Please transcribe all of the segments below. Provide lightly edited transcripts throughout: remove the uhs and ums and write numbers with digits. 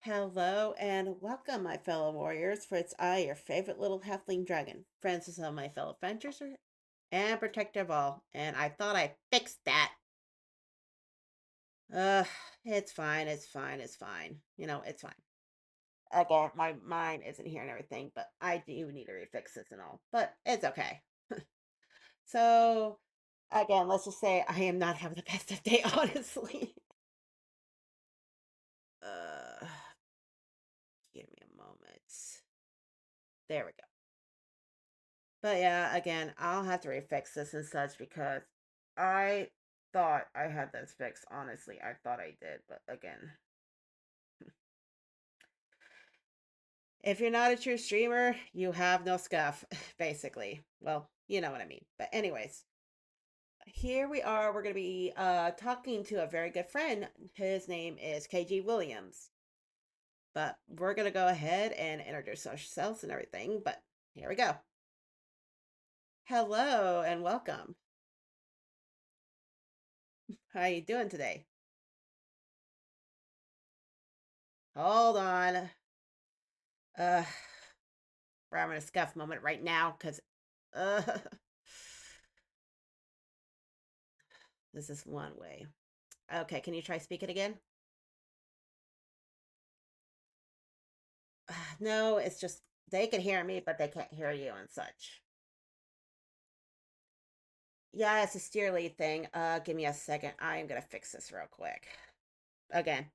Hello and welcome, my fellow warriors, for it's I, your favorite little halfling dragon, Francis of my fellow adventurers, and protector of all. And I thought I fixed that. Uh, it's fine, it's fine, it's fine. It's fine. Again, my mind isn't here and everything, but I do need to refix this and all. But it's okay. So, again, let's just say I am not having the best of day, honestly. Uh, Give me a moment. There we go. But yeah, again, I'll have to refix this and such because I thought I had this fixed. Honestly, I thought I did, but again, if you're not a true streamer, you have no scuff, basically. Well, you know what I mean. But anyways, here we are. We're gonna be talking to a very good friend. His name is kgwilliams. But we're gonna go ahead and introduce ourselves and everything. But here we go. Hello and welcome. How you doing today? Hold on. Uh, we're having a scuff moment right now because uh, this is one way. Okay, can you try speaking again? No, it's just they can hear me, but they can't hear you and such. Yeah, it's a steer lead thing. Give me a second. I am gonna fix this real quick. Again.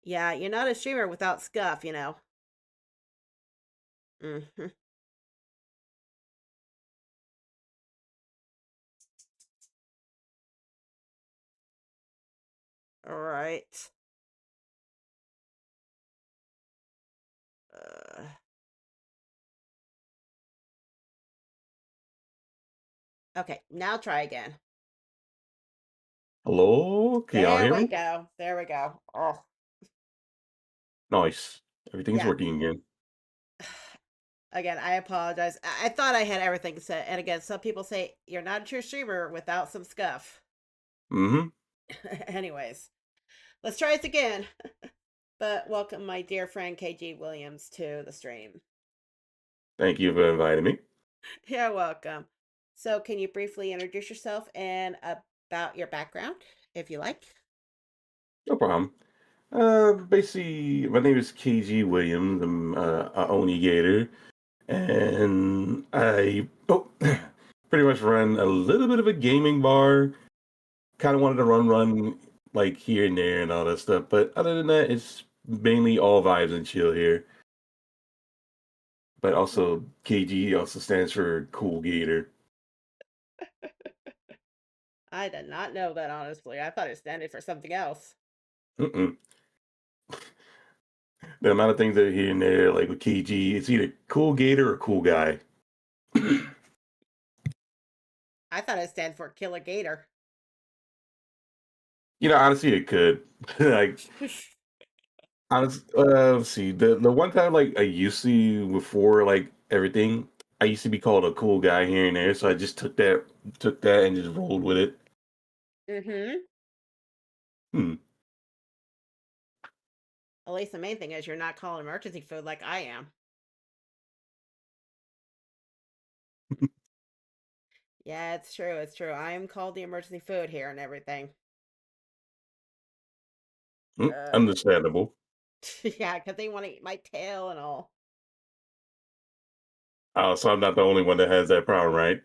Yeah, you're not a streamer without scuff. Mm-hmm. All right. Uh, okay, now try again. Hello, can y'all There hear we me? go. There we go. Oh, Nice. Everything's yeah. working again. Again, I apologize. I thought I had everything set. And again, some people say you're not a true streamer without some scuff. Mm-hmm. Anyways, let's try it again. But welcome, my dear friend KG Williams, to the stream. Thank you for inviting me. You're welcome. So, can you briefly introduce yourself and about your background, if you like? No problem. Basically, my name is KG Williams. I'm a Oni Gator, and I pretty much run a little bit of a gaming bar. Kind of wanted to run like here and there and all that stuff, but other than that, it's mainly all vibes and chill here. But also, KG also stands for Cool Gator. I did not know that, honestly. I thought it standed for something else. Mm-mm. The amount of things that are here and there, like with KG, it's either cool gator or cool guy. I thought it stands for Killer Gator. Honestly, it could. Like, let's see. The one time, like, I used to before, like everything, I used to be called a cool guy here and there, so I just took that, and just rolled with it. Mm-hmm. Hmm. At least the main thing is you're not calling emergency food like I am. Yeah, it's true. It's true. I am called the emergency food here and everything. Uh, Understandable. yeah, because they want to eat my tail and all. So I'm not the only one that has that problem, right?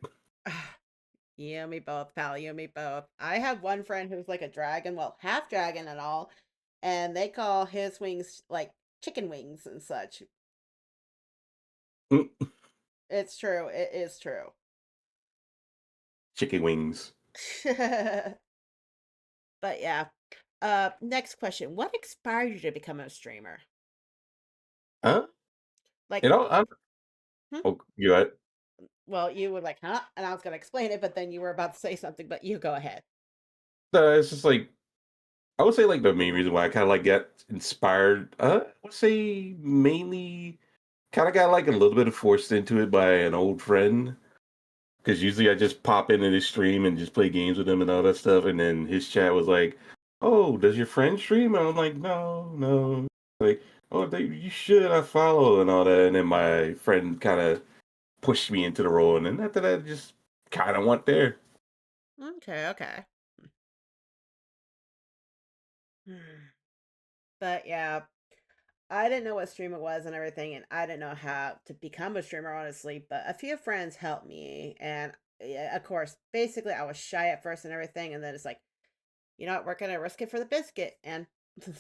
You and me both, pal. You and me both. I have one friend who's like a dragon, well, half dragon and all, and they call his wings like chicken wings and such. Mm, It's true. It is true. Chicken wings. But yeah. Next question. What inspired you to become a streamer? Huh? Like, You know, I'm. hmm? Oh, you got it. Well, you were like, huh? And I was going to explain it, but then you were about to say something, but you go ahead. It's just like I would say like the main reason why I kind of like got inspired. I would say mainly kind of got like a little bit of forced into it by an old friend. Because usually I just pop into this stream and just play games with him and all that stuff. And then his chat was like, "Oh, does your friend stream?" And I'm like, "No, no." like, oh, you should I follow and all that. And then my friend kind of pushed me into the role, and then after that, I just kind of went there. Okay, okay. Hmm. But yeah, I didn't know what stream it was and everything, and I didn't know how to become a streamer, honestly. But a few friends helped me, and yeah, of course, basically, I was shy at first and everything, and then it's like, you know what, we're gonna risk it for the biscuit, and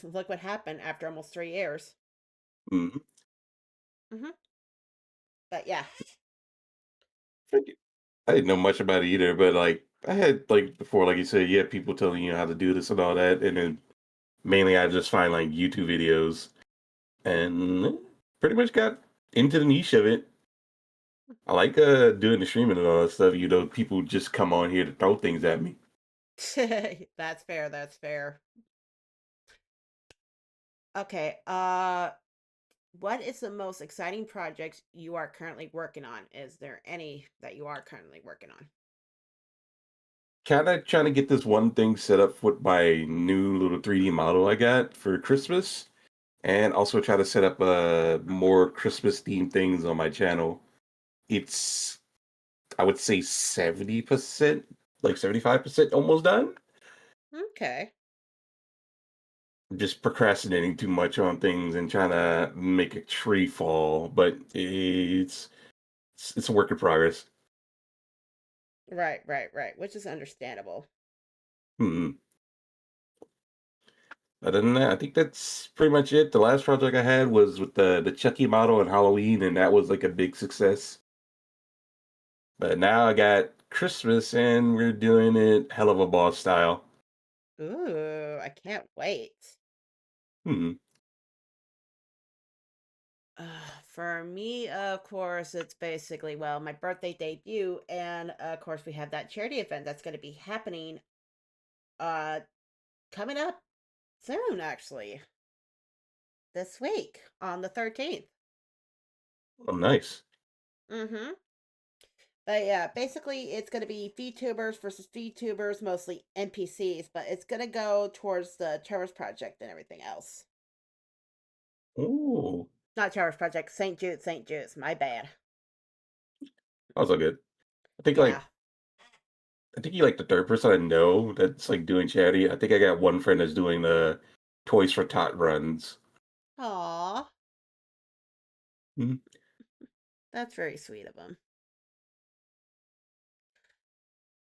look what happened after almost 3 years. Mm-hmm. Hmm. But yeah, I didn't know much about it either, but like I had like before, like you said, you had people telling you how to do this and all that, and then mainly I just find like YouTube videos and pretty much got into the niche of it. I like doing the streaming and all that stuff. You know, people just come on here to throw things at me. that's fair. That's fair. Okay. What is the most exciting project you are currently working on? Is there any that you are currently working on? Kind of trying to get this one thing set up with my new little 3D model I got for Christmas, and also try to set up more Christmas themed things on my channel. It's I would say 70%, like 75% almost done. Okay. I'm just procrastinating too much on things and trying to make a tree fall, but it's a work in progress. Right, right, right. Which is understandable. Hmm. Other than that, I think that's pretty much it. The last project I had was with the Chucky model and Halloween, and that was like a big success. But now I got Christmas, and we're doing it hell of a boss style. Ooh, I can't wait. Hmm. For me, of course, it's basically, well, my birthday debut, and of course, we have that charity event that's going to be happening uh coming up soon, actually, this week on the 13th. Oh, nice. Mm-hmm. But yeah, basically, it's going to be VTubers versus VTubers, mostly NPCs, but it's going to go towards the Terrorist Project and everything else. Oh, Not Terrorist Project, St. Jude's, my bad. also good. I think Yeah. like I think you like the third person I know that's like doing charity. I think I got one friend that's doing the Toys for Tot runs. Aw, Mhm. that's very sweet of him.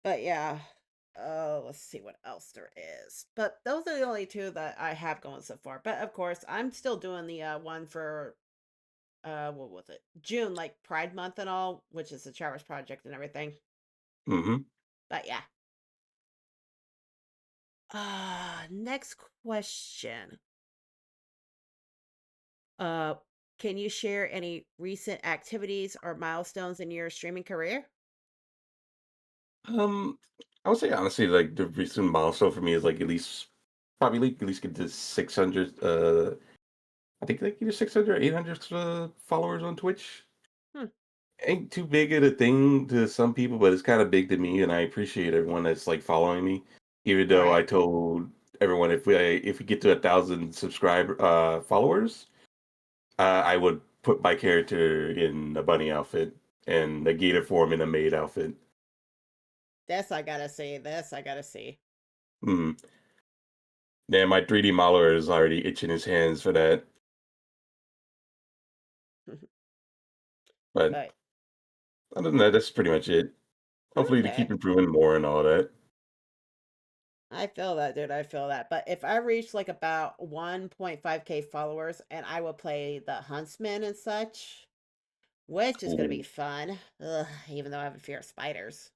But yeah, let's see what else there is. But those are the only two that I have going so far. But of course, I'm still doing the one for what was it? June, like Pride Month and all, which is the Travis Project and everything. Mhm. But yeah. Next question. Uh, can you share any recent activities or milestones in your streaming career? Um, I would say honestly, like the recent milestone for me is like at least probably like at least get to 600. I think like either 600 or 800 followers on Twitch. Hmm. Ain't too big of a thing to some people, but it's kind of big to me, and I appreciate everyone that's like following me. Even though I Right. told everyone if we get to 1,000 subscriber followers, I would put my character in a bunny outfit and a gator form in a maid outfit. This I gotta see. This I gotta see. Mm. Yeah, my 3D modeler is already itching his hands for that. But But other than that, that's pretty much it. Hopefully to keep okay. improving more and all that. I feel that, dude. I feel that. But if I reach like about 1.5K followers and I will play the Huntsman and such, which is going to be Ooh. fun. Ugh, even though I have a fear of spiders.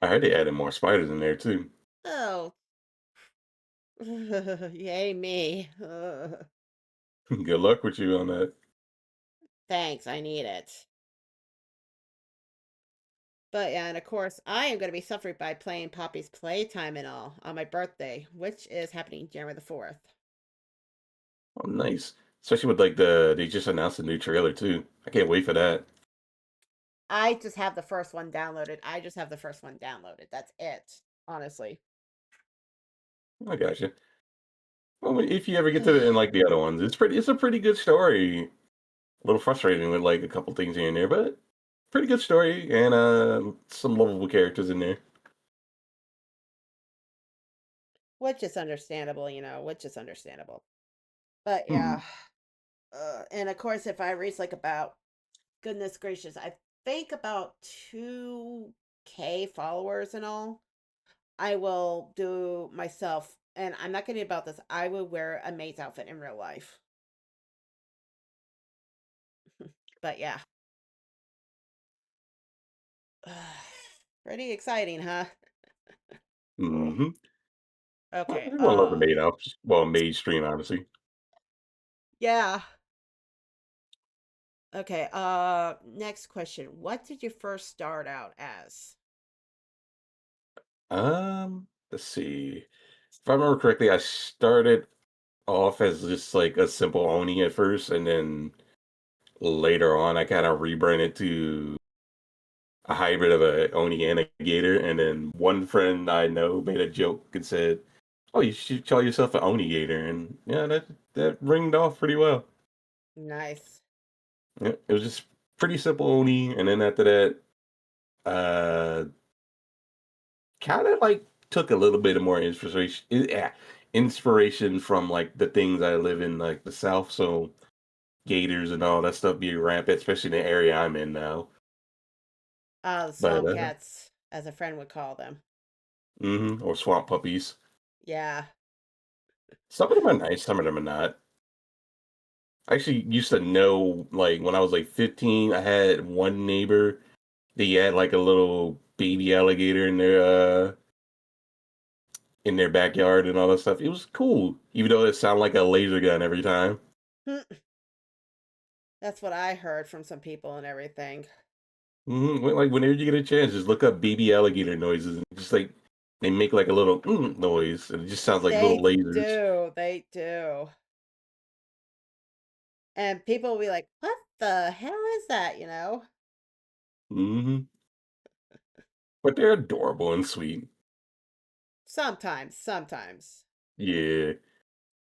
I heard they added more spiders in there too. Oh, yay me. Good luck with you on that. Thanks, I need it. But yeah, and of course, I am going to be suffering by playing Poppy's Playtime and all on my birthday, which is happening January the 4th. Oh, nice. Especially with like they just announced a new trailer too. I can't wait for that. I just have the first one downloaded. I just have the first one downloaded. That's it, honestly. I gotcha. Well, if you ever get to the end like the other ones, it's a pretty good story. A little frustrating with like a couple things here and there, but pretty good story and some lovable characters in there. Which is understandable, which is understandable. But Hmm. yeah, and of course, if I reach like about goodness gracious, I think about 2K followers and all, I will do myself, and I'm not kidding about this. I would wear a maid's outfit in real life. But yeah, pretty exciting, huh? Hmm. Okay. Everyone loves a maid out. Well, maid stream, honestly. Yeah. Okay. Next question. What did you first start out as? Let's see. If I remember correctly, I started off as just like a simple Oni at first, and then later on, I kind of rebranded to a hybrid of a Oni and a Gator. And then one friend I know made a joke and said, "Oh, you should call yourself an Oni Gator," and yeah, that ringed off pretty well. Nice. Yeah, it was just pretty simple Oni, and then after that, uh, kind of like took a little bit of more inspiration from like the things I live in, like the South. So gators and all that stuff be rampant, especially in the area I'm in now. The But swamp cats, as a friend would call them. or swamp puppies. Yeah. Some of them are nice, some of them are not. I actually used to know, like when I was like 15, I had one neighbor. They had like a little baby alligator in their backyard and all that stuff. It was cool, even though it sounded like a laser gun every time. That's what I heard from some people and everything. Like whenever you get a chance, just look up baby alligator noises. And just like they make like a little noise, and it just sounds like little They lasers. do. They do. And people will be like, what the hell is that? Hmm. But they're adorable and sweet. Sometimes, Yeah.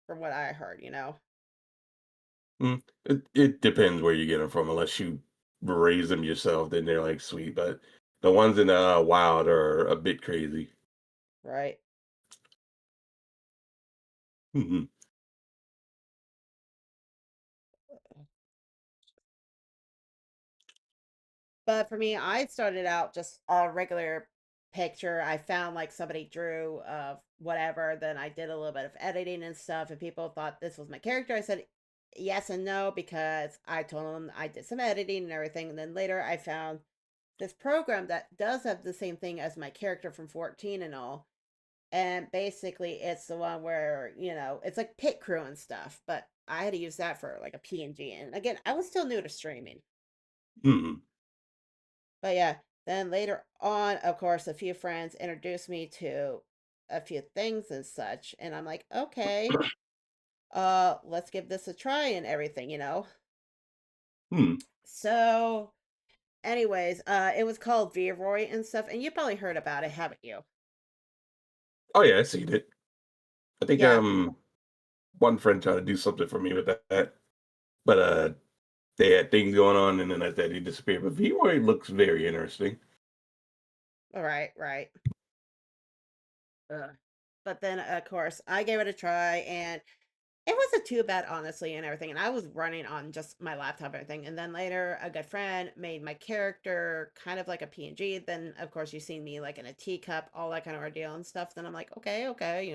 from what I heard. It depends where you get them from. Unless you raise them yourself, then they're like sweet. But the ones in the wild are a bit crazy. Right. Hmm. But for me, I started out just a regular picture. I found like somebody drew of whatever. Then I did a little bit of editing and stuff, and people thought this was my character. I said yes and no because I told them I did some editing and everything. And then later I found this program that does have the same thing as my character from 14 and all. And basically, it's the one where, it's like pit crew and stuff. But I had to use that for like a PNG. And again, I was still new to streaming. Hmm. But yeah, then later on, of course, a few friends introduced me to a few things and such, and I'm like, okay, let's give this a try and everything. Hmm. So, anyways, it was called Vroy and stuff, and you probably heard about it, haven't you? Oh yeah, I seen it. I think Yeah. one friend tried to do something for me with that, but they had things going on, and then after that he disappeared. But V-Roy looks very interesting. All right, right. But then, of course, I gave it a try, and it wasn't too bad, honestly, and everything. And I was running on just my laptop and everything. And then later, a good friend made my character kind of like a PNG. Then, of course, you seen me like in a teacup, all that kind of ordeal and stuff. Then I'm like, okay, okay.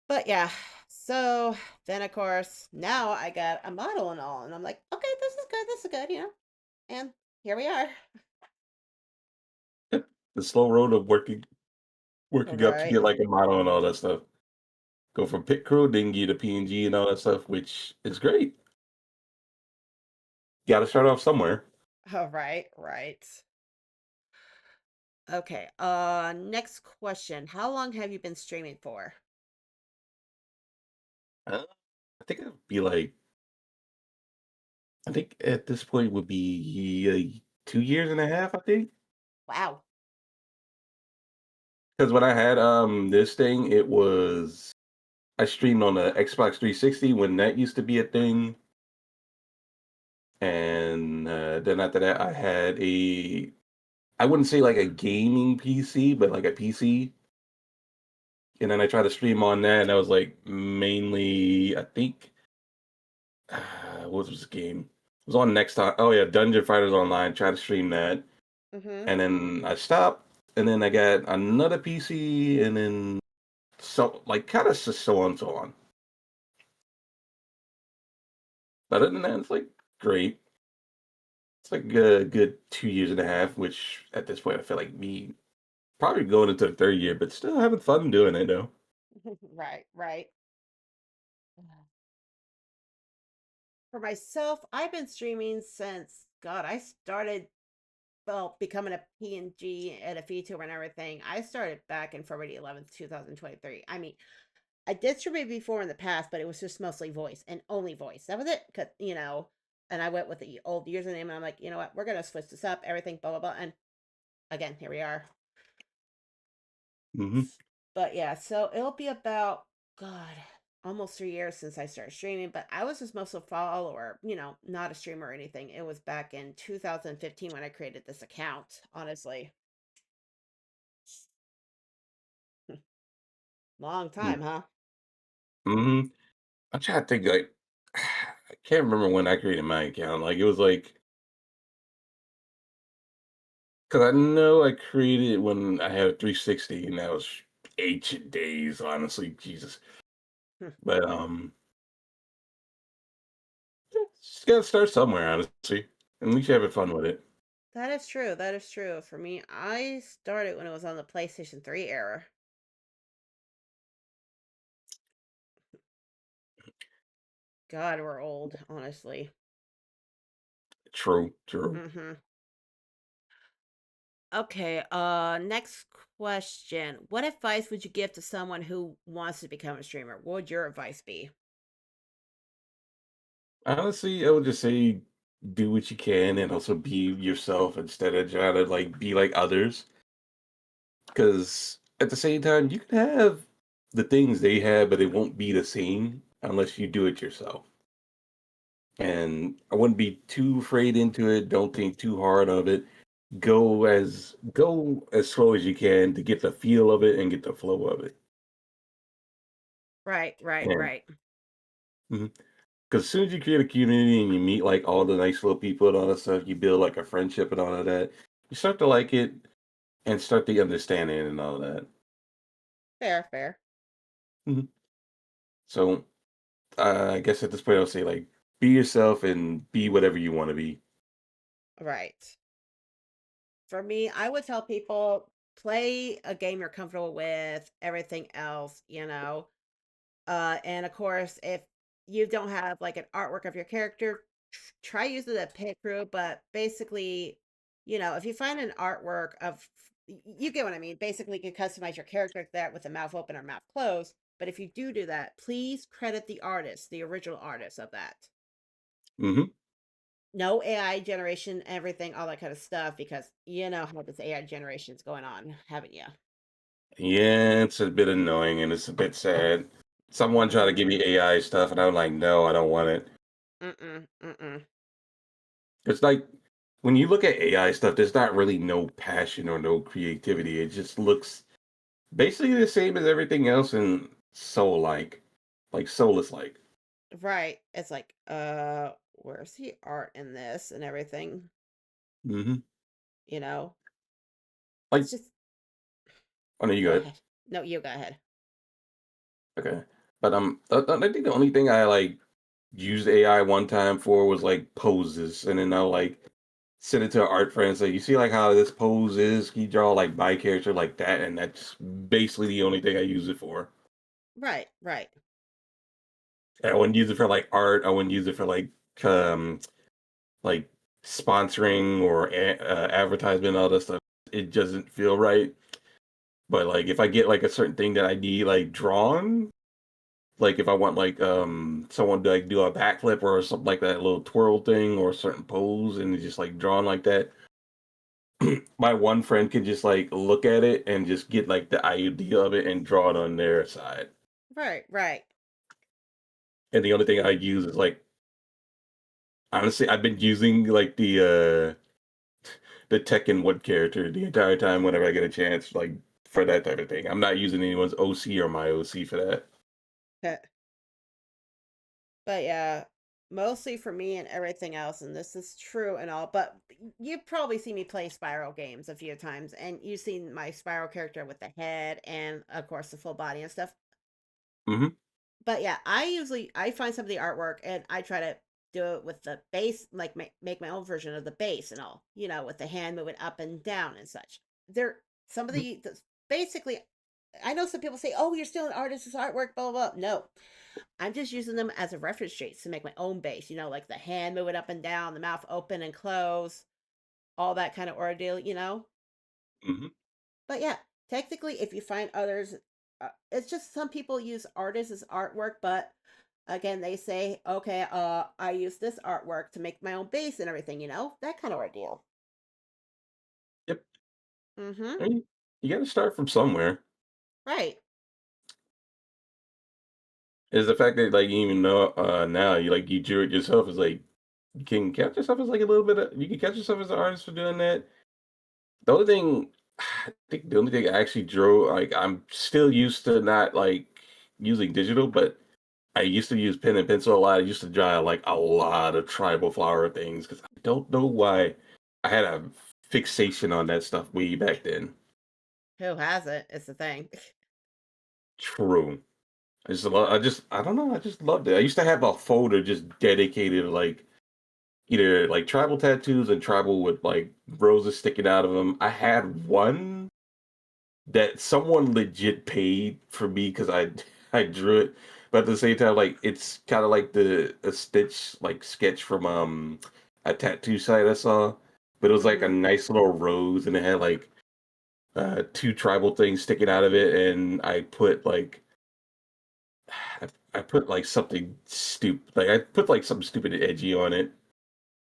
But yeah, so then, of course, now I got a model and all. And I'm like, okay, this is good. And here we are. The slow road of working up to Right. get like a model and all that stuff. Go from pit crew, then get a PNG and all that stuff, which is great. Got to start off somewhere. All right, right. Okay. Next question. How long have you been streaming for? I think it'd be like I think at this point would be 2 years and a half. I think. Wow. Because when I had this thing, it was I streamed on the Xbox 360 when that used to be a thing, and then after that, I had a I wouldn't say like a gaming PC, but like a PC, and then I tried to stream on that, and that was like mainly I think what was this game? It was on next time. Oh yeah, Dungeon Fighters Online. Tried to stream that, Mm-hmm. and then I stopped, and then I got another PC, and then so like kind of so on so on. But other than that, it's like great. It's like a good 2 years and a half, which at this point I feel like me probably going into the third year, but still having fun doing it though. Right, right. For myself, I've been streaming since God, I started becoming a PNG and a VTuber and everything. I started back in February 11th, 2023. I mean, I did stream before in the past, but it was just mostly voice and only voice. That was it. Cause and I went with the old username and I'm like, you know what, we're gonna switch this up, everything, blah blah blah. And again, here we are. Hmm. But yeah, so it'll be about God, almost 3 years since I started streaming. But I was just mostly a follower, not a streamer or anything. It was back in 2015 when I created this account. Honestly, long time, huh? Hmm. I'm trying to think like I can't remember when I created my account. Like it was like because I know I created it when I had a 360, and that was ancient days, honestly, Jesus. But just gotta start somewhere, honestly. At least you're having fun with it. That is true. That is true. For me, I started when it was on the PlayStation 3 era. God, we're old, honestly. True, true. Mm-hmm. Okay, next question. What advice would you give to someone who wants to become a streamer? What would your advice be? Honestly, I would just say do what you can and also be yourself instead of trying to like be like others. Because at the same time, you can have the things they have, but it won't be the same unless you do it yourself. And I wouldn't be too afraid into it. Don't think too hard of it. Go as slow as you can to get the feel of it and get the flow of it. Right, right, And right. because as soon as you create a community and you meet like all the nice little people and all that stuff, you build like a friendship and all of that. You start to like it and start to understand it and all that. Fair, fair. Mhm. So I guess at this point, I'll say like be yourself and be whatever you want to be. Right. For me, I would tell people play a game you're comfortable with, everything else, and of course, if you don't have like an artwork of your character, try using the pit crew. But basically, if you find an artwork of, you get what I mean. Basically, you can customize your character like that with the mouth open or mouth closed. But if you do that, please credit the artist, the original artist of that. Hmm. No AI generation, everything, all that kind of stuff, because you know how this AI generation is going on, haven't you? Yeah, it's a bit annoying and it's a bit sad. Someone tried Mm-hmm. to give me AI stuff, and I'm like, no, I don't want it. Mm-mm. Mm-mm. It's like when you look at AI stuff, there's not really no passion or no creativity. It just looks basically the same as everything else and like soulless like. Right. It's like, where's the art in this and everything? Hmm. You know? Like, It's just oh no, you go good. ahead. No, you go ahead. Okay. But I think the only thing I like used AI one time for was like poses, and then I'll like send it to an art friend and say, "You see like how this pose is? Can you draw like my character like that?" And that's basically the only thing I use it for. Right, right. I wouldn't use it for like art. I wouldn't use it for like sponsoring or advertisement, all that stuff. It doesn't feel right. But like if I get like a certain thing that I need like drawn, like if I want like someone to like do a backflip or something like that, a little twirl thing or a certain pose, and it's just like drawn like that, my one friend can just like look at it and just get like the idea of it and draw it on their side. Right, right. And the only thing I use is like honestly, I've been using like the Tekken Wood character the entire time whenever I get a chance, like for that type of thing. I'm not using anyone's OC or my OC for that. But yeah, mostly for me and everything else, and this is true and all, but you've probably seen me play Spiral games a few times, and you've seen my Spiral character with the head and, of course, the full body and stuff. Hmm. But yeah, I find some of the artwork and I try to do it with the base, like make my own version of the base and all, with the hand moving up and down and such. There, some of basically, I know some people say, "Oh, you're still an artist's artwork," blah blah blah. No, I'm just using them as a reference traits to make my own base. Like the hand moving up and down, the mouth open and close, all that kind of ordeal. Hmm. But yeah, technically, if you find others, it's just some people use artists as artwork, but again, they say, okay, I use this artwork to make my own base and everything, that kind of ordeal. Yep. Mm-hmm. I mean, you got to start from somewhere. Right. Is the fact that like you even know now you like you drew it yourself is like you can catch yourself as like a little bit of you can catch yourself as an artist for doing that. The only thing I think the only thing I actually drew like I'm still used to not like using digital, but I used to use pen and pencil a lot. I used to draw like a lot of tribal flower things because I don't know why I had a fixation on that stuff way back then. Who hasn't? It's the thing. True. I don't know. I just loved it. I used to have a folder just dedicated to like either like tribal tattoos and tribal with like roses sticking out of them. I had one that someone legit paid for me because I I drew it, but at the same time, like it's kind of like the a stitch like sketch from a tattoo site I saw, but it was like a Mm-hmm. nice little rose and it had like two tribal things sticking out of it, and I put like something stupid, like I put like something stupid and edgy on it.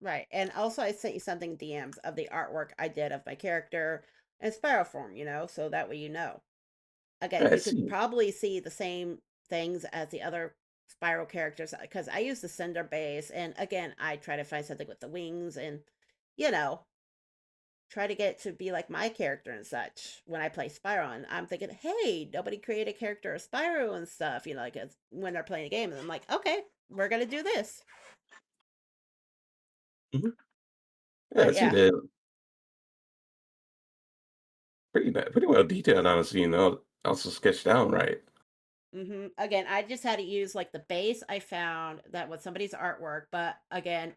Right. And also, I sent you something DMs of the artwork I did of my character in spiral form, so that way you know. Again, I you could see. probably see the same things as the other spiral characters because I use the cinder base, and again, I try to find something with the wings and you know try to get to be like my character and such when I play Spyro. And I'm thinking, hey, nobody created a character of Spyro and stuff, like when they're playing a game, and I'm like, okay, we're gonna do this. Mhm. Yeah, I But see yeah. that. Pretty well detailed, honestly. Also sketched down right. Again, I just had to use like the base I found that was somebody's artwork, but again,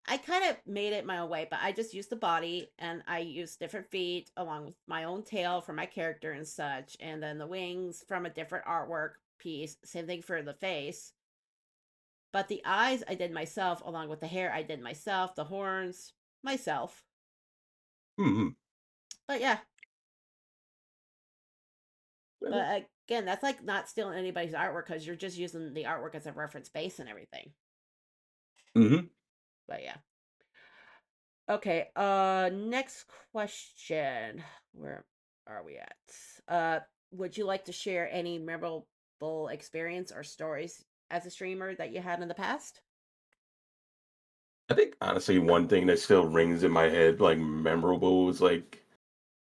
I kind of made it my own way, but I just used the body and I used different feet along with my own tail for my character and such, and then the wings from a different artwork piece. Same thing for the face. But the eyes I did myself, along with the hair I did myself, the horns myself. Hmm. But yeah, but again, that's like not stealing anybody's artwork because you're just using the artwork as a reference base and everything. Hmm. But yeah. Okay, next question. Where are we at? Uh would you like to share any memorable experience or stories as a streamer that you had in the past? I think honestly, one thing that still rings in my head, like memorable, was like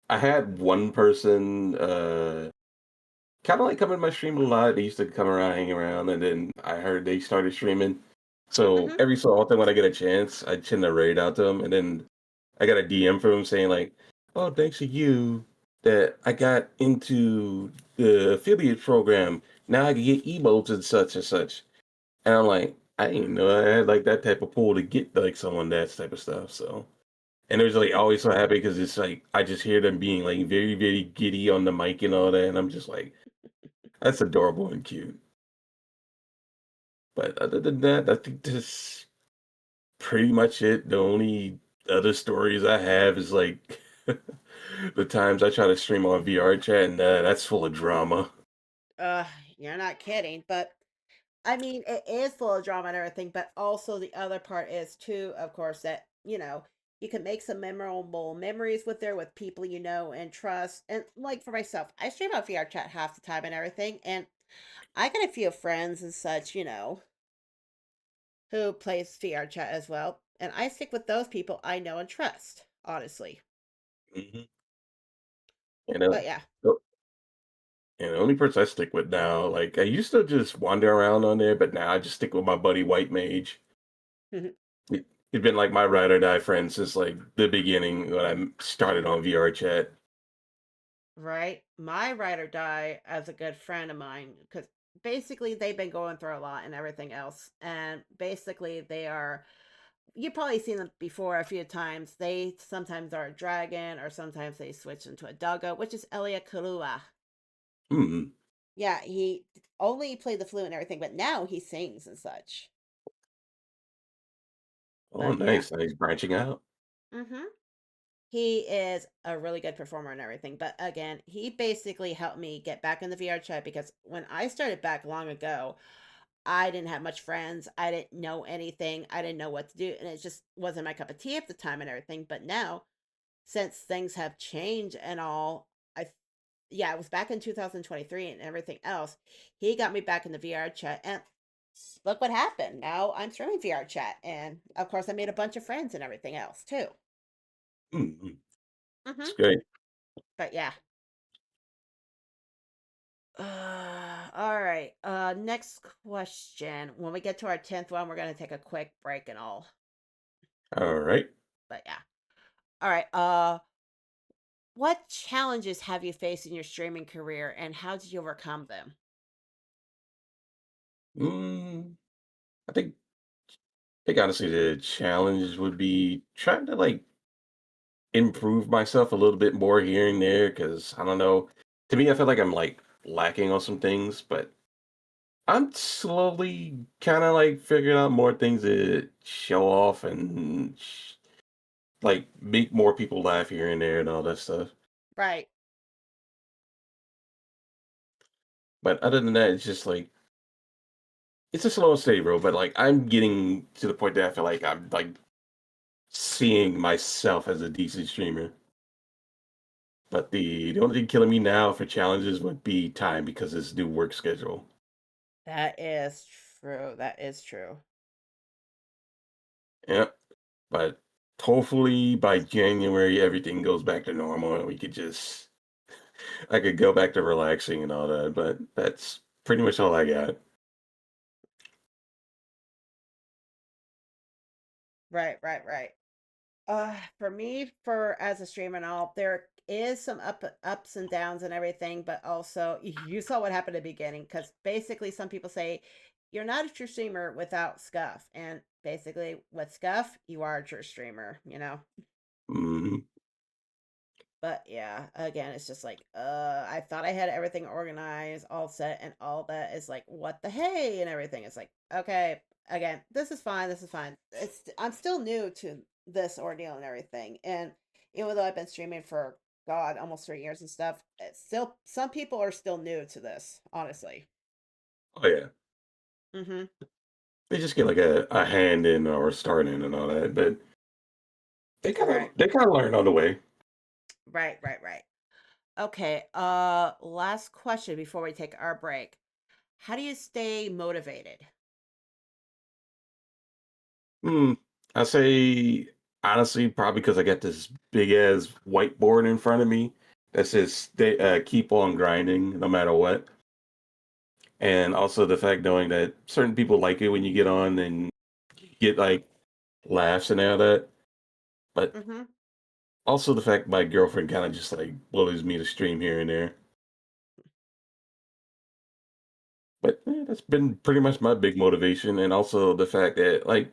I had one person kind of like come in my stream a lot. They used to come around, hang around, and then I heard they started streaming. So Mhm. every so often when I get a chance, I tend to raid out to them, and then I got a DM from him saying like, "Oh, thanks to you that I got into the affiliate program. Now I can get emotes and such and such." And I'm like, I didn't know I had like that type of pull to get like someone that type of stuff. So, and it was like always so happy because it's like I just hear them being like very, very giddy on the mic and all that, and I'm just like, that's adorable and cute. But other than that, I think that's pretty much it. The only other stories I have is like the times I try to stream on VR chat, and that's full of drama. Uh, you're not kidding, but I mean, it is full of drama and everything, but also the other part is too, of course, that You can make some memorable memories with there with people you know and trust. And like for myself, I stream on VR chat half the time and everything, and I got a few friends and such, who plays VR chat as well, and I stick with those people I know and trust, honestly. Hmm. And But yeah. the only person I stick with now, like I used to just wander around on there, but now I just stick with my buddy White Mage. He- He's been like my ride or die friend since like the beginning when I started on VR chat. Right? My ride or die as a good friend of mine, because basically they've been going through a lot and everything else. And basically they are, you've probably seen them before a few times. They sometimes are a dragon or sometimes they switch into a doggo, which is Elia Kalua. Hmm. Yeah, he only played the flute and everything, but now he sings and such. Oh, But yeah. nice, nice branching out. Mm-hmm. He is a really good performer and everything. But again, he basically helped me get back in the VR chat because when I started back long ago, I didn't have much friends. I didn't know anything. I didn't know what to do. And it just wasn't my cup of tea at the time and everything. But now, since things have changed and all, yeah, it was back in 2023 and everything else. He got me back in the VR chat. And look what happened. Now I'm streaming VR chat. And of course, I made a bunch of friends and everything else too. Hmm. It's Hmm. great. But yeah. All right. Next question. When we get to our 10th one, we're gonna take a quick break and all. All right. But yeah. All right. What challenges have you faced in your streaming career and how did you overcome them? Mm, I think honestly the challenge would be trying to like improve myself a little bit more here and there because I don't know. To me, I feel like I'm like lacking on some things, but I'm slowly kind of like figuring out more things to show off and like make more people laugh here and there and all that stuff. Right. But other than that, it's just like it's a slow and steady road. But like I'm getting to the point that I feel like I'm like seeing myself as a decent streamer. But the only thing killing me now for challenges would be time because of this new work schedule. That is true. That is true. Yeah. But hopefully by January everything goes back to normal and we could just I could go back to relaxing and all that. But that's pretty much all I got. Right, right, right. For me, for as a streamer and all, there is some ups and downs and everything, but also you saw what happened at the beginning because basically some people say you're not a true streamer without scuff, and basically with scuff, you are a true streamer. Hmm. But yeah, again, it's just like, I thought I had everything organized, all set, and all that is like, what the hey, and everything. It's like, okay, again, this is fine, this is fine. I'm still new to this ordeal and everything, and even though I've been streaming for God almost 3 years and stuff, it's still some people are still new to this, honestly. Oh yeah. Mm-hmm. They just get like a hand in or a start in and all that. But Right, they kinda learn on the way. right, right, right. Okay. Last question before we take our break. How do you stay motivated? Hmm. I say honestly, probably because I got this big ass whiteboard in front of me that says stay keep on grinding no matter what. And also the fact knowing that certain people like it when you get on and you get like laughs and all that. But Mm-hmm. also the fact my girlfriend kind of just like bullies me to stream here and there. But that's been pretty much my big motivation. And also the fact that like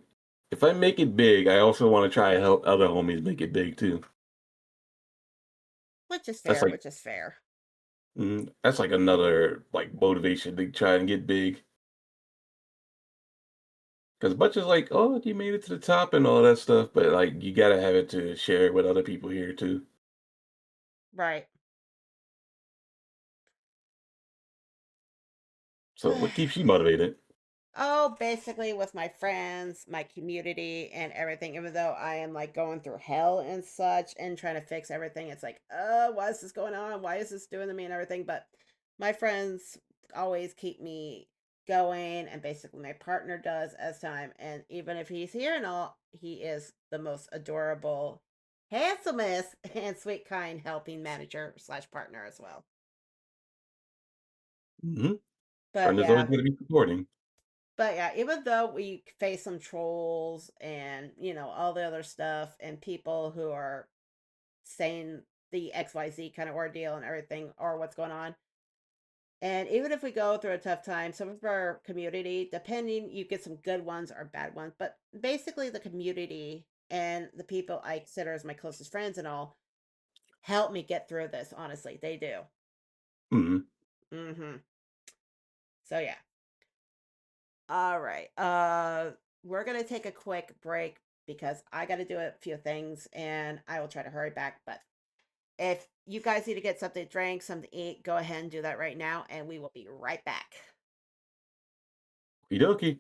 if I make it big, I also want to try and help other homies make it big too. Which is That's fair, like which is fair. that's like another like motivation to try and get big. Because much as like, oh, you made it to the top and all that stuff, but like you gotta have it to share it with other people here too. Right. So what keeps you motivated? Oh, basically with my friends, my community, and everything. Even though I am like going through hell and such and trying to fix everything, it's like, why is this going on? Why is this doing to me and everything? But my friends always keep me going, and basically my partner does as time. And even if he's here and all, he is the most adorable, handsomest, and sweet, kind, helping manager slash partner as well. Hmm. But Friend is always yeah, going to be supporting. even though we face some trolls and, all the other stuff and people who are saying the XYZ kind of ordeal and everything or what's going on. And even if we go through a tough time, some of our community, depending, you get some good ones or bad ones, but basically the community and the people I consider as my closest friends and all help me get through this. Honestly, they do. Hmm. So yeah. All right. We're gonna take a quick break because I got to do a few things, and I will try to hurry back. But if you guys need to get something to drink, something to eat, go ahead and do that right now, and we will be right back. Okie dokie.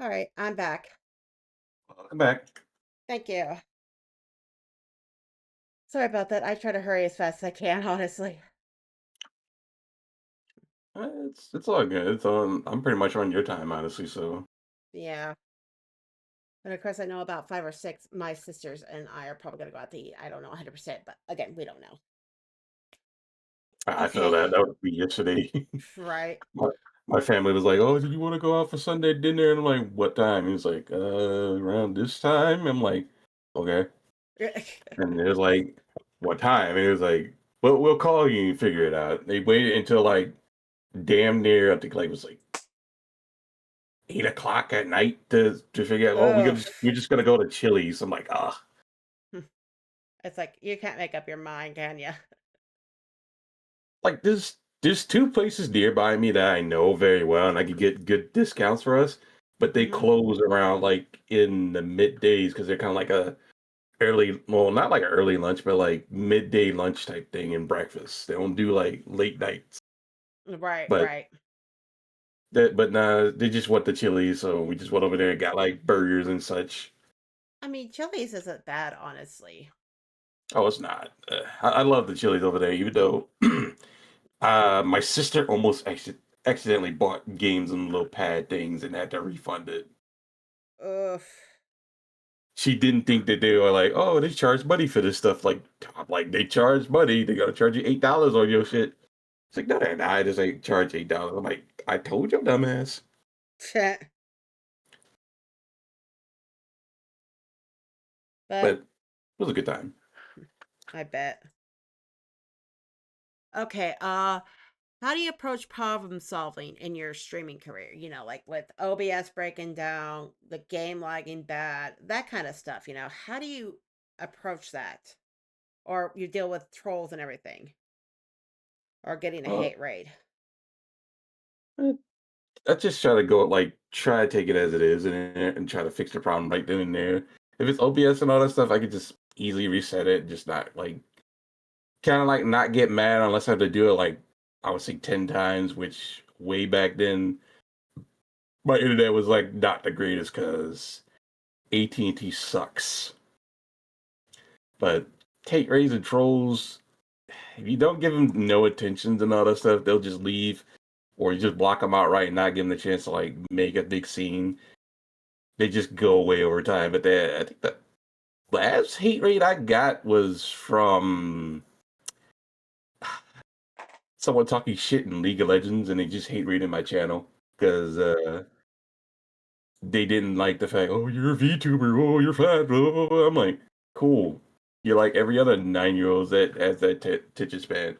All right, I'm back. Welcome back. Thank you. Sorry about that. I try to hurry as fast as I can, honestly. It's all good. It's on. I'm pretty much on your time, honestly. So Yeah. And of course, I know about five or six. My sisters and I are probably going to go out to eat. I don't know 100%, but again, we don't know. I feel Okay. that that would be yesterday. Right. my, my family was like, "Oh, did you want to go out for Sunday dinner?" And I'm like, "What time?" He was like, around this time." I'm like, "Okay." And it was like, "What time?" And it was like, "Well, we'll call you and figure it out." They waited until like damn near, I think like it was like 8 o'clock at night to figure out. Oh, Ugh. we're just gonna go to Chili's. I'm like, ah. It's like you can't make up your mind, can you? Like there's two places nearby me that I know very well, and I could get good discounts for us. But they Hmm. close around like in the middays because they're kind of like a early, well, not like an early lunch, but like midday lunch type thing and breakfast. They don't do like late nights. Right, But right. but nah, they just want the Chili's, so we just went over there and got like burgers and such. I mean, Chili's isn't bad, honestly. Oh, it's not. I love the Chili's over there, even though my sister almost accidentally bought games and little pad things and had to refund it. Ugh. She didn't think that they were like, oh, they charge money for this stuff. Like, I'm like they charge money. They gotta charge you $8 on your shit. It's like, no, they're not. I just ain't charge $8. I'm like, I told you, dumbass. But But it was a good time. I bet. Okay, how do you approach problem solving in your streaming career? You know, like with OBS breaking down, the game lagging bad, that kind of stuff, How do you approach that? Or you deal with trolls and everything, or getting a Uh, hate raid? I I just try to go like try to take it as it is and try to fix the problem right then and there. If it's OBS and all that stuff, I could just easily reset it, just not like kind of like not get mad unless I have to do it like I would say 10 times, which way back then my internet was like not the greatest because AT&T sucks. But hate raids and trolls, if you don't give them no attentions and all that stuff, they'll just leave, or you just block them outright and not give them the chance to like make a big scene. They just go away over time. But I think the last hate raid I got was from someone talking shit in League of Legends, and they just hate raiding my channel because they didn't like the fact, oh, you're a VTuber, oh, you're fat. Blah, blah, blah. I'm like, cool. You're like every other 9 year old that has that attention span.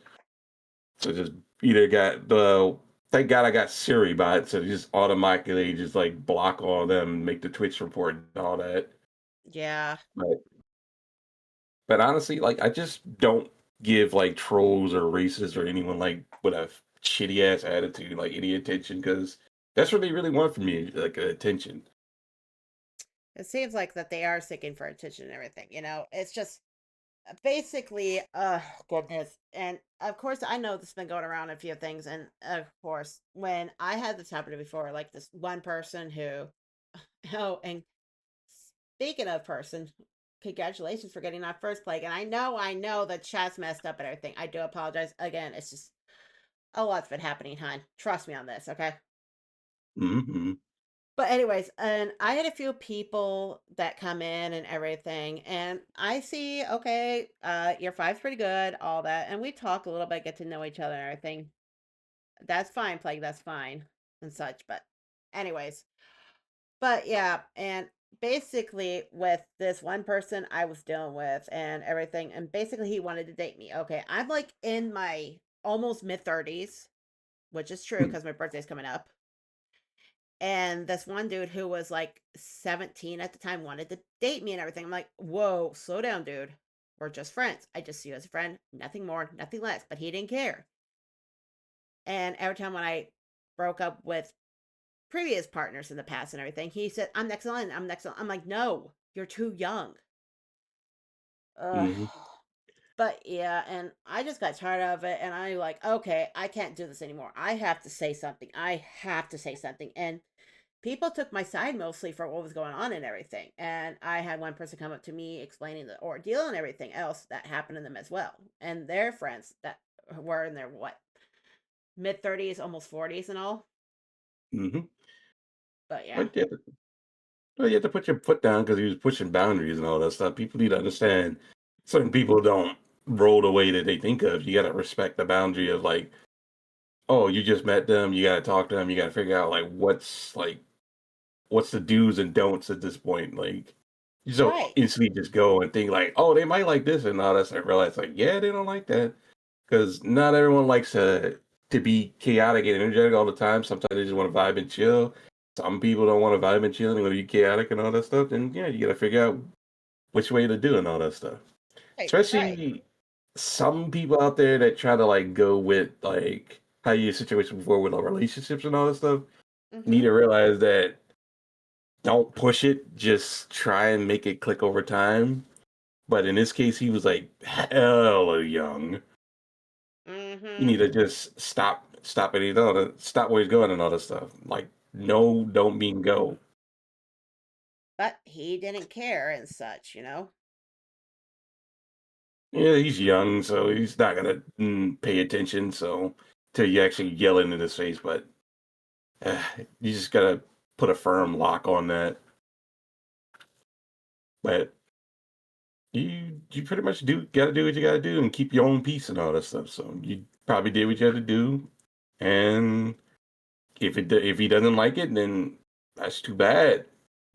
So just either got the thank God I got Siri by it, so just automatically just like block all of them, make the Twitch report and all that. Yeah. But honestly, like I just don't give like trolls or racists or anyone like with a shitty ass attitude like any attention because that's what they really want from me, like attention. It seems like that they are seeking for attention and everything, It's just basically, goodness. And of course, I know this has been going around a few things. And of course, when I had this happen before, like this one person who, oh, and speaking of person, congratulations for getting that first plague. And I know that chat's messed up and everything. I do apologize. Again, it's just a lot's been happening, hon. Trust me on this, okay? Hmm. But anyways, and I had a few people that come in and everything, and I see, okay, your five's pretty good, all that, and we talk a little bit, get to know each other and everything. That's fine, Plague, that's fine, and such. But anyways, but yeah, and basically with this one person I was dealing with and everything, and basically he wanted to date me. Okay, I'm like in my almost mid 30s, which is true because my birthday's coming up. And this one dude who was like 17 at the time wanted to date me and everything. I'm like, whoa, slow down, dude. We're just friends. I just see you as a friend, nothing more, nothing less. But he didn't care. And every time when I broke up with previous partners in the past and everything, he said, I'm next on, I'm next on. I'm like, no, you're too young. Ugh. Hmm. But yeah, and I just got tired of it. And I like, okay, I can't do this anymore. I have to say something. I have to say something. And people took my side mostly for what was going on and everything. And I had one person come up to me explaining the ordeal and everything else that happened to them as well. And their friends that were in their what, mid 30s, almost 40s and all. Hmm. But yeah. But yeah, well, you have to put your foot down because he was pushing boundaries and all that stuff. People need to understand certain people don't roll the way that they think of. You got to respect the boundary of like, oh, you just met them. You got to talk to them. You got to figure out what's the do's and don'ts at this point. Like, you just don't Right. instantly just go and think like, oh, they might like this and all that stuff. Realize like, yeah, they don't like that because not everyone likes to be chaotic and energetic all the time. Sometimes they just want to vibe and chill. Some people don't want to vibe and chill and want to be chaotic and all that stuff. And yeah, you got to figure out which way to do and all that stuff. Right, right. especially some people out there that try to like go with like how your situation before with like relationships and all that stuff. Need Mhm. to realize that don't push it, just try and make it click over time. But in this case, he was like hella young. You Mhm. need to just stop it. You know, stop where he's going and all that stuff. Like no, don't mean go. But he didn't care and such, you know? Yeah, he's young, so he's not gonna pay attention. So till you actually yell it in his face, but uh, you just gotta put a firm lock on that. But you pretty much gotta do what you gotta do and keep your own peace and all that stuff. So you probably did what you had to do, and if he doesn't like it, then that's too bad.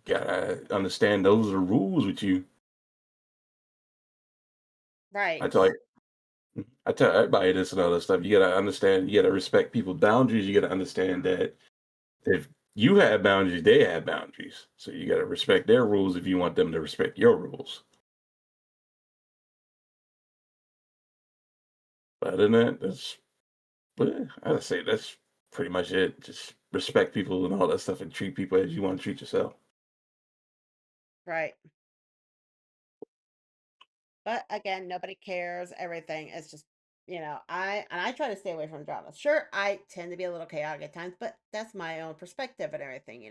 Gotta understand those are rules with you. I Right. tell you, I tell everybody this and all that stuff. You gotta understand. You gotta respect people's boundaries. You gotta understand that if you have boundaries, they have boundaries. So you gotta respect their rules if you want them to respect your rules. But other than that, I'd say that's pretty much it. Just respect people and all that stuff, and treat people as you want to treat yourself. Right. But again, nobody cares. Everything is just, I try to stay away from drama. Sure, I tend to be a little chaotic at times, but that's my own perspective and everything.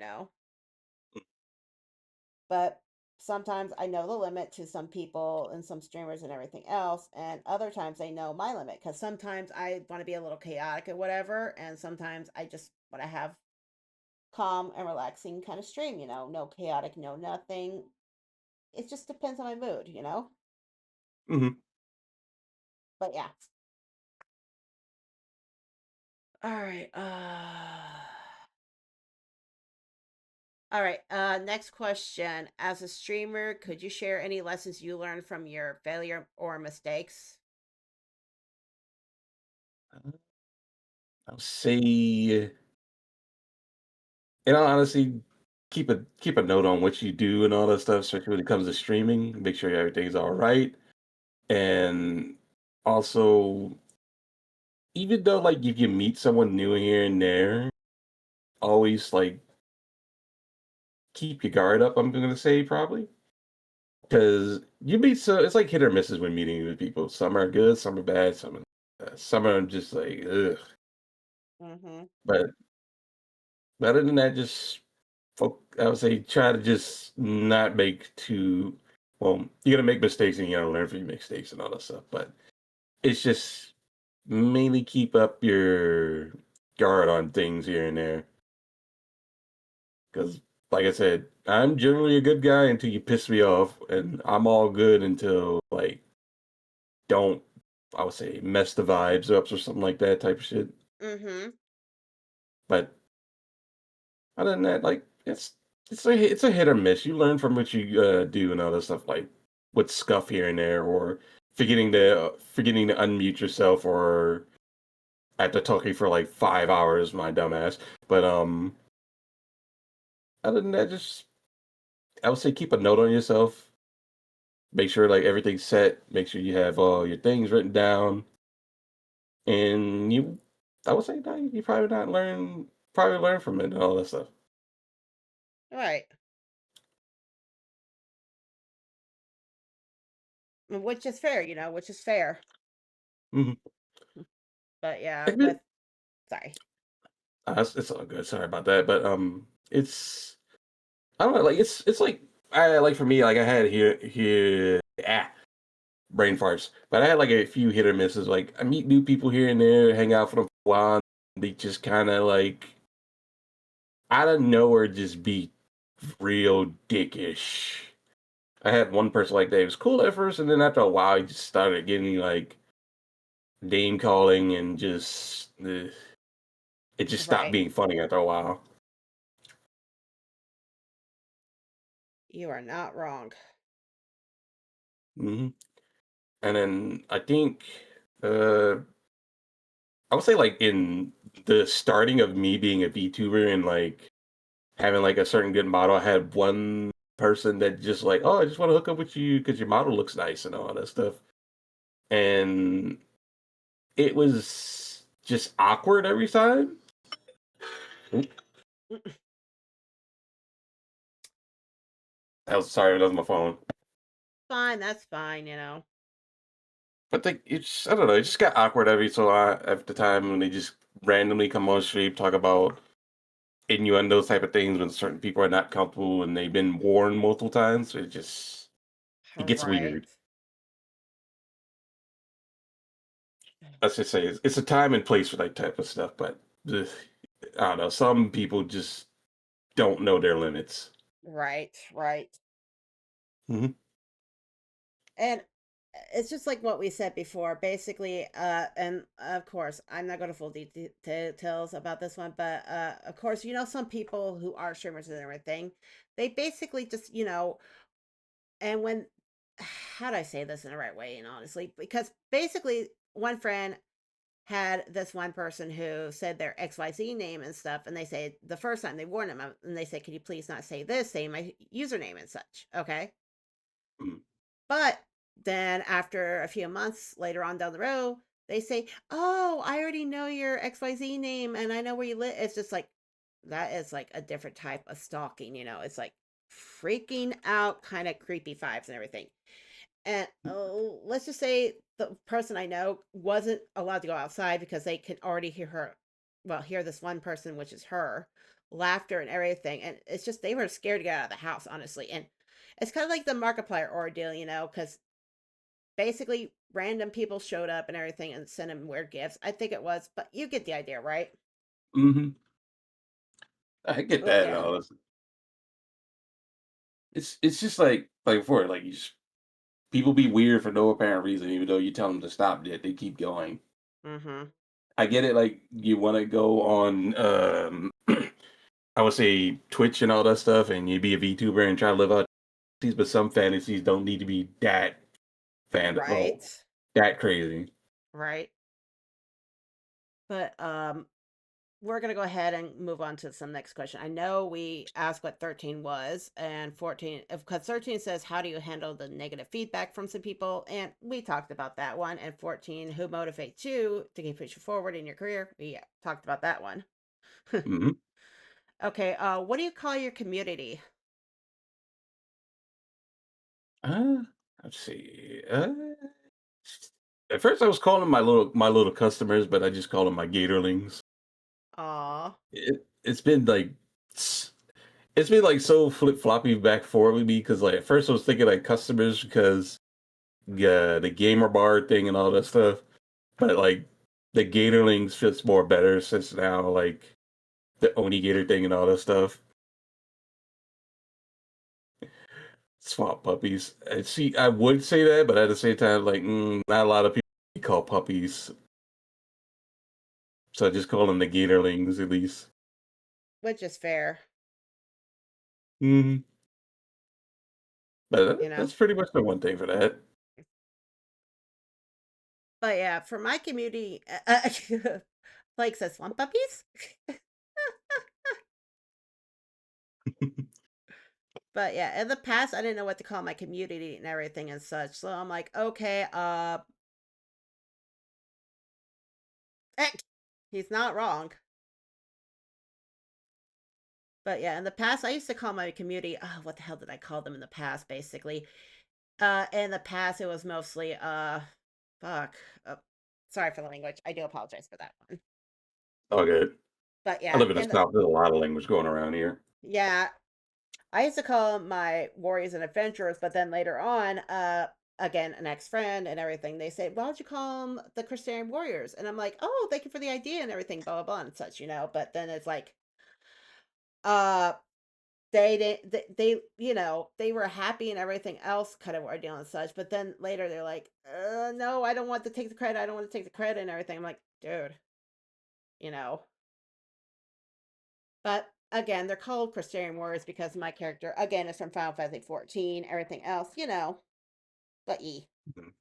But sometimes I know the limit to some people and some streamers and everything else, and other times I know my limit because sometimes I want to be a little chaotic or whatever, and sometimes I just want to have calm and relaxing kind of stream. No chaotic, no nothing. It just depends on my mood. Hmm. But yeah. All right. All right. Next question. As a streamer, could you share any lessons you learned from your failure or mistakes? I'll say, in all honesty, keep a note on what you do and all that stuff, especially when it comes to streaming. Make sure everything's all right, and also, even though like if you meet someone new here and there, always like keep your guard up. I'm gonna say probably because you meet so it's like hit or misses when meeting with people. Some are good, some are bad, some are just like ugh. Mm-hmm. But other than that, just I would say try to just not make too well. You're gonna make mistakes and you gotta learn from your mistakes and all that stuff. But it's just mainly keep up your guard on things here and there. Because, like I said, I'm generally a good guy until you piss me off, and I'm all good until like don't I would say mess the vibes up or something like that type of shit. Mm-hmm. But other than that, like it's a hit or miss. You learn from what you do and all that stuff, like with scuff here and there, or forgetting to unmute yourself, or after talking for like 5 hours, my dumbass. But other than that, just I would say keep a note on yourself. Make sure like everything's set. Make sure you have all your things written down, and I would say no, you probably learn from it and all that stuff. Right. Which is fair, which is fair. Hmm. But yeah, sorry. It's all good. Sorry about that, but it's I don't know. Like it's like I like for me like I had here brain farts, but I had like a few hit or misses. Like I meet new people here and there, hang out for them for a while. And they just kind of like out of nowhere just be real dickish. I had one person like that. It was cool at first, and then after a while, he just started getting like name calling and just it just stopped Right. being funny after a while. You are not wrong. Hmm. And then I think uh I would say like in the starting of me being a VTuber and like having like a certain good model, I had one person that just like, oh, I just want to hook up with you because your model looks nice and all that stuff. And it was just awkward every time. Oop, I was sorry, that was my phone. Fine, that's fine. But it's I don't know, it just got awkward every so at the time when they just randomly come on stream talk about innuendo type of things when certain people are not comfortable and they've been warned multiple times. So it gets Right. weird. Let's just say it's a time and place for that type of stuff, but ugh, I don't know. Some people just don't know their limits. Right, right. Hmm. And it's just like what we said before. Basically, and of course, I'm not going to full details about this one, but of course, some people who are streamers and everything, they basically just, and when, how do I say this in the right way? And honestly, because basically, one friend had this one person who said their XYZ name and stuff, and they say the first time they warned him, and they say, "Can you please not say this? Say my username and such." Okay. But then after a few months later on down the road, they say, "Oh, I already know your XYZ name and I know where you live." It's just like that is like a different type of stalking. It's like freaking out kind of creepy vibes and everything. And let's just say the person I know wasn't allowed to go outside because they could already hear her, well, hear this one person, which is her, laughter and everything. And it's just they were scared to get out of the house, honestly. And it's kind of like the Markiplier ordeal, because basically random people showed up and everything and sent him weird gifts. I think it was, but you get the idea, right? Hmm. I get But that and yeah. all. It's just like before, like people be weird for no apparent reason, even though you tell them to stop, yet they keep going. Mm-hmm. I get it, like you want to go on, I would say Twitch and all that stuff, and you be a VTuber and try to live out these, but some fantasies don't need to be that well, Right. that crazy. Right. But we're going to go ahead and move on to some next question. I know we asked what 13 was, and 14, because 13 says, how do you handle the negative feedback from some people? And we talked about that one. And 14, who motivates you to keep pushing forward in your career? We talked about that one. Hmm. Okay, what do you call your community? Uh, let's see. At first, I was calling my little customers, but I just call them my Gatorlings. Aw, It's been like it's been like so flip floppy back forward with me because like at first I was thinking like customers because yeah the gamer bar thing and all that stuff, but like the Gatorlings fits more better since now like the Oni Gator thing and all that stuff. Swamp puppies. See, I would say that, but at the same time, like not a lot of people call puppies, so I just call them the Gatorlings at least. which is fair, Hmm. But you know. that's pretty much the one thing for that. But yeah, for my community, like says swamp puppies. But yeah, in the past, I didn't know what to call my community and everything and such. So I'm like, okay, he's not wrong. But yeah, in the past, I used to call my community. Oh, what the hell did I call them in the past? Basically, in the past, it was mostly fuck. Uh, sorry for the language. I do apologize for that one. All good. But I yeah, live in the South. There's a lot of language going around here. yeah, I used to call my warriors and adventurers, but then later on, again, an ex friend and everything, they said, "Why don't you call them the Christian warriors?" And I'm like, "Oh, thank you for the idea and everything, blah blah blah and such." But then it's like, uh, they didn't, they were happy and everything else, kind of ordeal and such. But then later they're like, "No, I don't want to take the credit. I don't want to take the credit and everything." I'm like, dude, you know. But again, they're called Christian warriors because my character, again, is from Final Fantasy 14. Everything else. But ye. Mhm.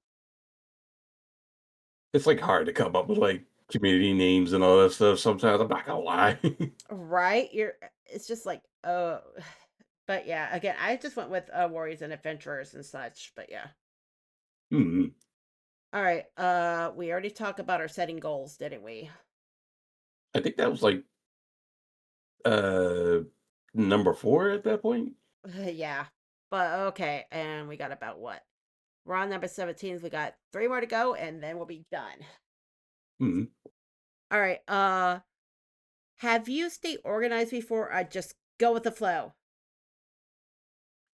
It's like hard to come up with like community names and all that stuff. Sometimes I'm not gonna lie. Right? It's just like, oh. But yeah, again, I just went with warriors and adventurers and such. But yeah. Hmm. All right. We already talked about our setting goals, didn't we? I think that was like uh number 4 at that point. Yeah. But okay, and we got about what? We're on number 17. We got three more to go, and then we'll be done. Hmm. All right. Have you stayed organized before? I just go with the flow.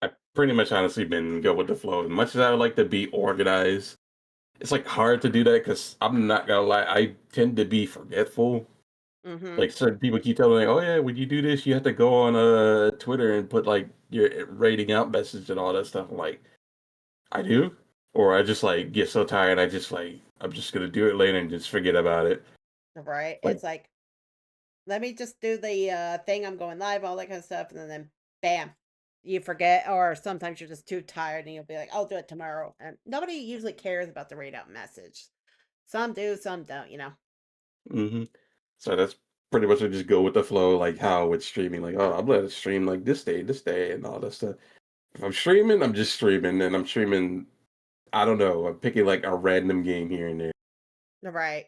I pretty much honestly been go with the flow. As much as I would like to be organized, it's like hard to do that because I'm not gonna lie, I tend to be forgetful. Mm-hmm. Like certain people keep telling me, "Oh yeah, when you do this, you have to go on Twitter and put like your rating out message and all that stuff." I'm like, I do, or I just like get so tired, I just like I'm just gonna do it later and just forget about it. Right. Like, It's like, let me just do the thing. I'm going live, all that kind of stuff, and then bam, you forget. Or sometimes you're just too tired, and you'll be like, "I'll do it tomorrow." And nobody usually cares about the read out message. Some do, some don't. hmm so that's pretty much I just go with the flow, like how it's streaming. Like, oh, I'm gonna stream like this day, and all that stuff. If I'm streaming, I'm just streaming, and I'm streaming. I don't know. I'm picking like a random game here and there. Right.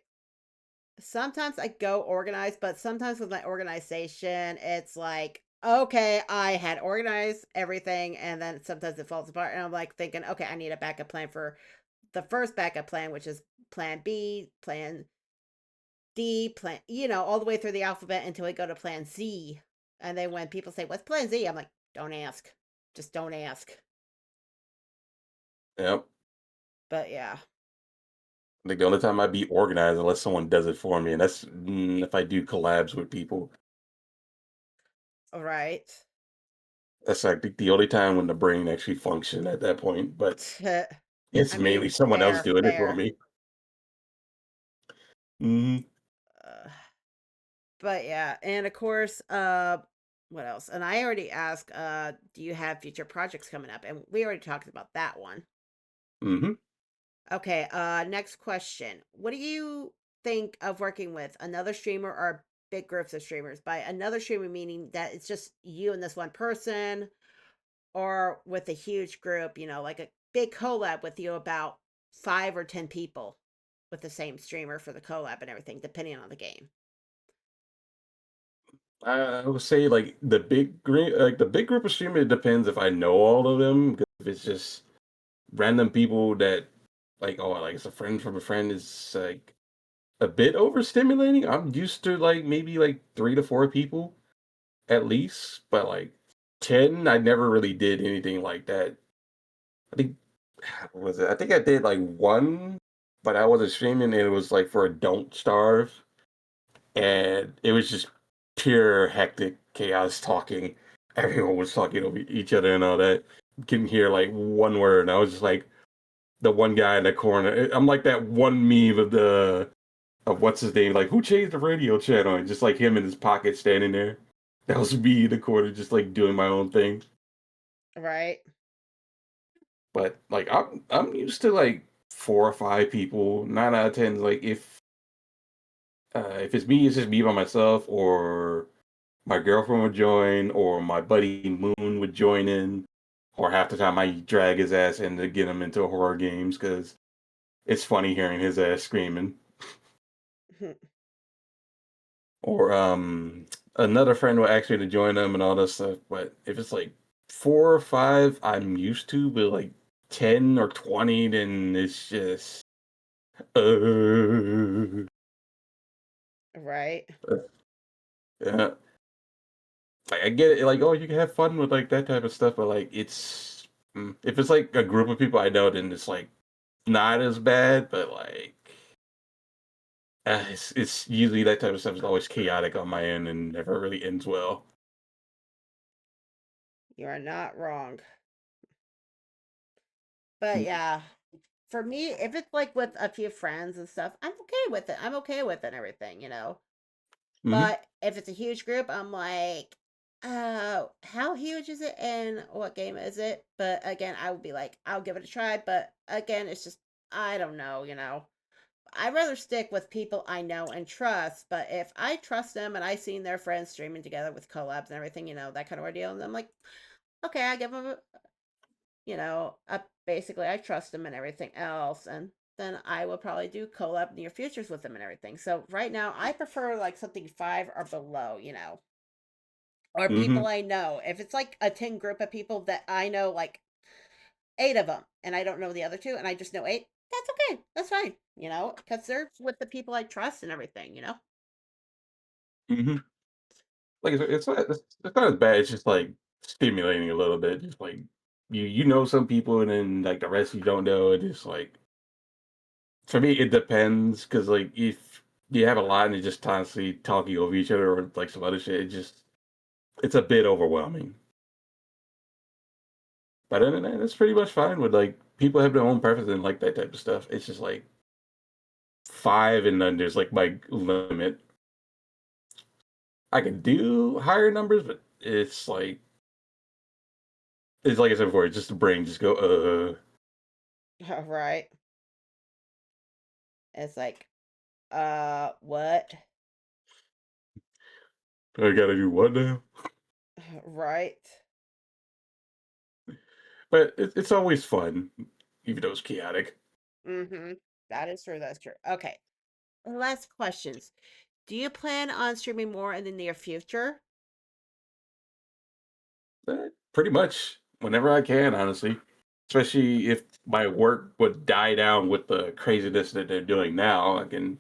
Sometimes I go organized, but sometimes with my organization, it's like, okay, I had organized everything, and then sometimes it falls apart, and I'm like thinking, okay, I need a backup plan for the first backup plan, which is plan B, plan D, plan, all the way through the alphabet until we go to plan Z. And then when people say, what's plan Z? I'm like, don't ask. Just don't ask. Yep. But yeah, Like the only time I'd be organized unless someone does it for me, and that's if I do collabs with people. all right. That's like the only time when the brain actually function at that point. But it's I mainly mean, someone else fair, doing it for fair. me. Hmm. Uh, but yeah, and of course, what else? And I already asked, do you have future projects coming up? And we already talked about that one. Hmm. Okay, next question. What do you think of working with another streamer or big groups of streamers? By another streamer meaning that it's just you and this one person, or with a huge group, like a big collab with you about 5 or 10 people with the same streamer for the collab and everything, depending on the game. I would say like the big group of streamers. It depends if I know all of them. 'Cause if it's just random people that like, oh, like it's a friend from a friend, is like a bit overstimulating. I'm used to like maybe like 3 to 4 people at least, but like 10, I never really did anything like that. I think what was it? I think I did like one, but I wasn't streaming, and it was like for a Don't Starve, and it was just pure hectic chaos talking. Everyone was talking over each other and all that. Couldn't hear like one word. And I was just like the one guy in the corner. I'm like that one meme of the of what's his name, like who changed the radio channel, and just like him in his pocket standing there. That was me in the corner, just like doing my own thing. Right. But like I'm used to like 4 or 5 people. 9 out of 10, like if it's me, it's just me by myself, or my girlfriend would join, or my buddy Moon would join in, or half the time I drag his ass in to get him into horror games because it's funny hearing his ass screaming. Or another friend will ask me to join them and all that stuff. But if it's like 4 or 5, I'm used to, but like 10 or 20, then it's just uh, Right. yeah. Like I get it, like, oh, you can have fun with like that type of stuff, but like if it's like a group of people I know, then it's like not as bad. But like it's usually that type of stuff is always chaotic on my end and never really ends well. You are not wrong. But Mm-hmm. yeah, for me, if it's like with a few friends and stuff, I'm okay with it. I'm okay with it and everything. Mm-hmm. But if it's a huge group, I'm like, how huge is it and what game is it? But again, I would be like, I'll give it a try. But again, it's just, I don't know. I'd rather stick with people I know and trust. But if I trust them and I've seen their friends streaming together with collabs and everything, that kind of ordeal, and I'm like, okay, I give them, basically I trust them and everything else, and then I will probably do collab near futures with them and everything. So right now, I prefer like something five or below, or Hmm. people I know. If it's like a 10 group of people that I know, like eight of them, and I don't know the other two, and I just know eight, that's okay. That's fine, because they're with the people I trust and everything. Hmm. Like it's not as bad. It's just like stimulating a little bit. Just like you know some people, and then like the rest you don't know. It just like for me, it depends because like if you have a lot and you're just constantly talking over each other or like some other shit, it's a bit overwhelming. But other than that, it's pretty much fine with like people have their own preference and like that type of stuff. It's just like five and then there's like my limit. I could do higher numbers, but it's like I said before, it's just the brain just go Right. It's like, what? I gotta do what now? Right. But it's always fun, even though it's chaotic. Mm-hmm. That is true. That's true. Okay. Last questions. Do you plan on streaming more in the near future? Pretty much whenever I can, honestly. Especially if my work would die down with the craziness that they're doing now, I can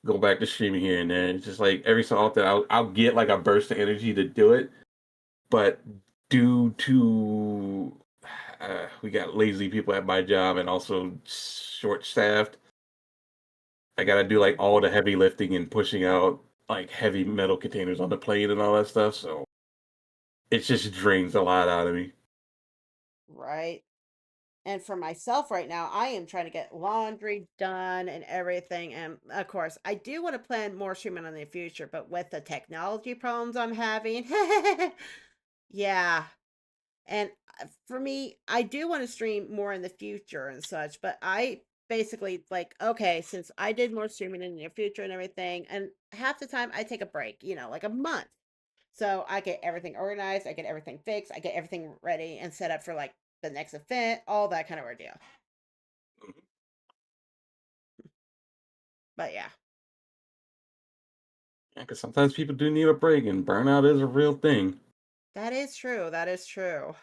go back to streaming here and there. It's just like every so often I'll get like a burst of energy to do it, but due to we got lazy people at my job and also short staffed, I gotta do like all the heavy lifting and pushing out like heavy metal containers on the plane and all that stuff. So it just drains a lot out of me. Right. And for myself right now, I am trying to get laundry done and everything. And of course, I do want to plan more streaming in the future, but with the technology problems I'm having, yeah. And for me, I do want to stream more in the future and such, but I basically like, okay, since I did more streaming in the near future and everything, and half the time I take a break, like a month. So I get everything organized, I get everything fixed, I get everything ready and set up for like the next event, all that kind of ordeal. But yeah, Yeah, because sometimes people do need a break, and burnout is a real thing. that is true. That is true.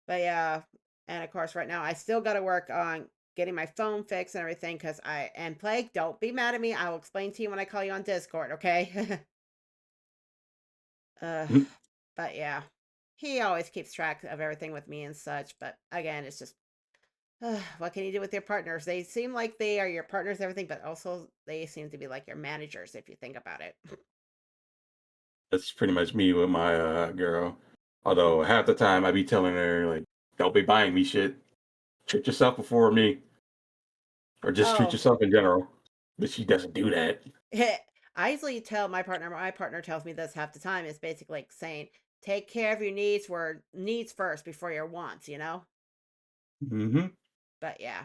But yeah, and of course, right now I still got to work on getting my phone fixed and everything because and Plague, don't be mad at me. I will explain to you when I call you on Discord, okay? uh, but yeah, he always keeps track of everything with me and such. But again, it's just what can you do with your partners? They seem like they are your partners, and everything, but also they seem to be like your managers if you think about it. That's pretty much me with my girl. Although half the time I be telling her like, "Don't be buying me shit. Treat yourself before me, or just treat Oh, yourself in general." But she doesn't do that. I usually tell my partner tells me this half the time. It's basically like saying, take care of your needs where needs first before your wants. Hmm. But yeah.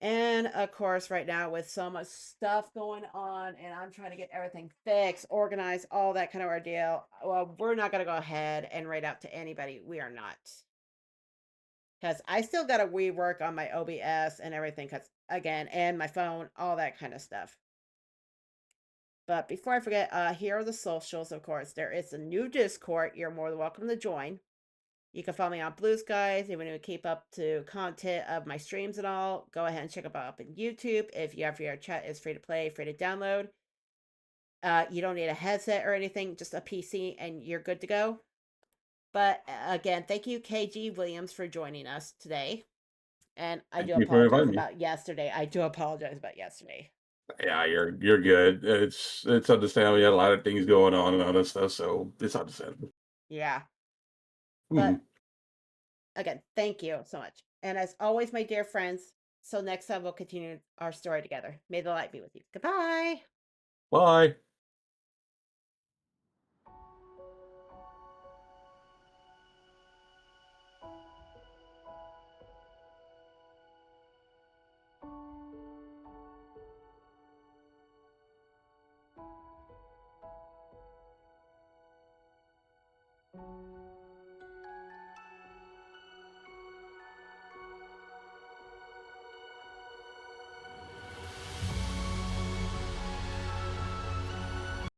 And of course, right now with so much stuff going on and I'm trying to get everything fixed, organized, all that kind of ordeal. Well, we're not going to go ahead and write out to anybody. We are not. Because I still got to rework on my OBS and everything. Because again, and my phone, all that kind of stuff. But before I forget, here are the socials, of course. There is a new Discord. You're more than welcome to join. You can follow me on Blue Skies. If you want to keep up to content of my streams and all, go ahead and check them out in YouTube. If you have your chat, is free to play, free to download. You don't need a headset or anything, just a PC, and you're good to go. But again, thank you, KG Williams, for joining us today. And I Thank do you for apologize inviting me. about yesterday. I do apologize about yesterday. Yeah, you're good. It's understandable. We had a lot of things going on and all that stuff, so it's understandable. Yeah. But Mhm. again, thank you so much. And as always, my dear friends, so next time we'll continue our story together. May the light be with you. Goodbye. Bye.